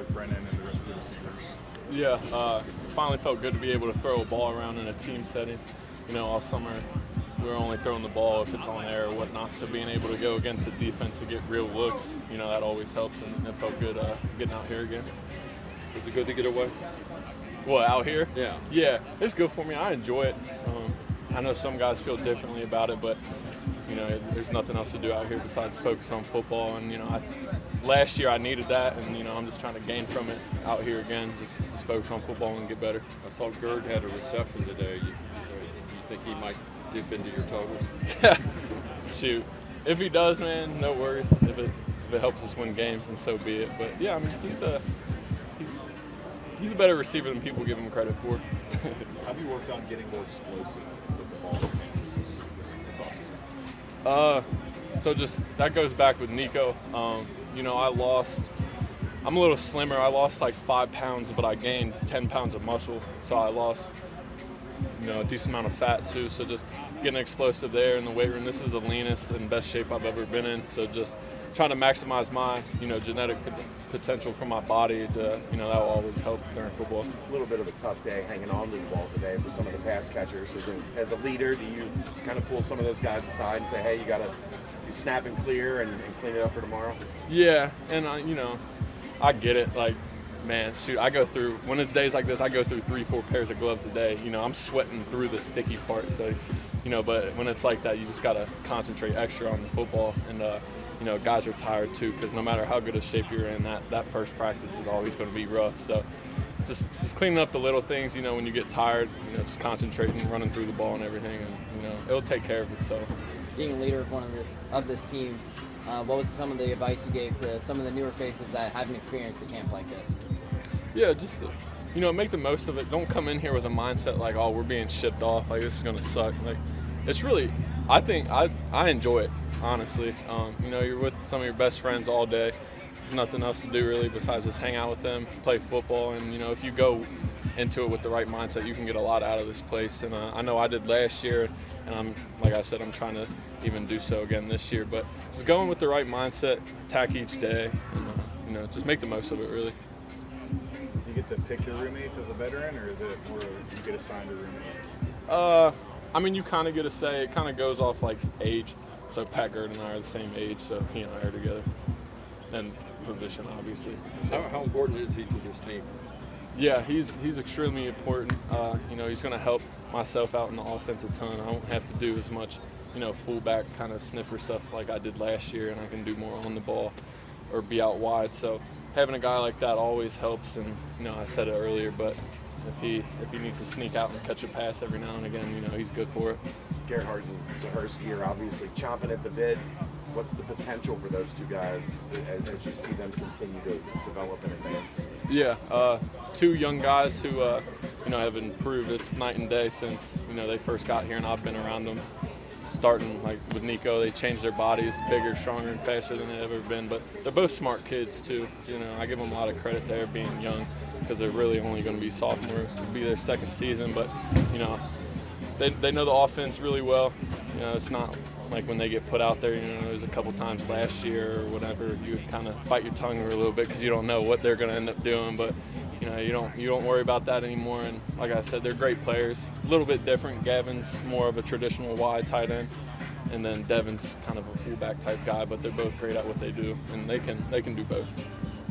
with Brennan and the rest of the receivers? Yeah, it finally felt good to be able to throw a ball around in a team setting. All summer we were only throwing the ball if it's on air or whatnot, so being able to go against the defense to get real looks, that always helps, and it felt good getting out here again. Is it good to get away? Well, out here? Yeah. Yeah, it's good for me. I enjoy it. I know some guys feel differently about it, but there's nothing else to do out here besides focus on football. And last year I needed that, and I'm just trying to gain from it out here again. Just focus on football and get better. I saw Gerd had a reception today. You think he might dip into your totals? Shoot, if he does, man, no worries. If it helps us win games, then so be it. But yeah, I mean, he's a better receiver than people give him credit for. Have you worked on getting more explosive with the ball in your hands this offseason? So just that goes back with Nico. I'm a little slimmer. I lost like 5 pounds, but I gained 10 pounds of muscle. So I lost, a decent amount of fat too. So just getting explosive there in the weight room. This is the leanest and best shape I've ever been in. So just trying to maximize my, genetic potential from my body. That will always help during football. A little bit of a tough day hanging on to the ball today for some of the pass catchers. As a leader, do you kind of pull some of those guys aside and say, hey, you got to snap and clear and clean it up for tomorrow? Yeah, and I get it. Like, man, shoot, when it's days like this, I go through 3-4 pairs of gloves a day. I'm sweating through the sticky part. So, but when it's like that, you just got to concentrate extra on the football. And, guys are tired too, because no matter how good a shape you're in, that first practice is always going to be rough. So just cleaning up the little things, when you get tired, just concentrating, running through the ball and everything, and, it'll take care of itself. Being a leader of this team, what was some of the advice you gave to some of the newer faces that haven't experienced a camp like this? Yeah, just make the most of it. Don't come in here with a mindset like, oh, we're being shipped off, like this is gonna suck. Like, it's really, I think I enjoy it, honestly. You're with some of your best friends all day. There's nothing else to do really besides just hang out with them, play football, and if you go into it with the right mindset, you can get a lot out of this place. And I know I did last year, and like I said, I'm trying to even do so again this year. But just going with the right mindset, attack each day, and just make the most of it, really. Do you get to pick your roommates as a veteran, or is it more you get assigned a roommate? You kind of get a say. It kind of goes off like age. So Pat Gerd and I are the same age, so he and I are together. And position, obviously. How important is he to this team? Yeah, he's extremely important. He's going to help myself out in the offense a ton. I won't have to do as much, fullback kind of sniffer stuff like I did last year, and I can do more on the ball or be out wide. So having a guy like that always helps. And I said it earlier, but if he needs to sneak out and catch a pass every now and again, he's good for it. Gerhardt and Zaharsky are obviously chomping at the bit. What's the potential for those two guys as you see them continue to develop and advance? Yeah, 2 young guys who have improved. It's night and day since they first got here, and I've been around them. Starting like with Nico, they changed their bodies, bigger, stronger, and faster than they've ever been. But they're both smart kids too. I give them a lot of credit there being young, because they're really only going to be sophomores. It'll be their second season, but they know the offense really well. It's not like when they get put out there. There's a couple times last year or whatever, you kind of bite your tongue a little bit because you don't know what they're going to end up doing. But you don't worry about that anymore. And like I said, they're great players. A little bit different. Gavin's more of a traditional wide tight end, and then Devin's kind of a fullback type guy. But they're both great at what they do, and they can do both.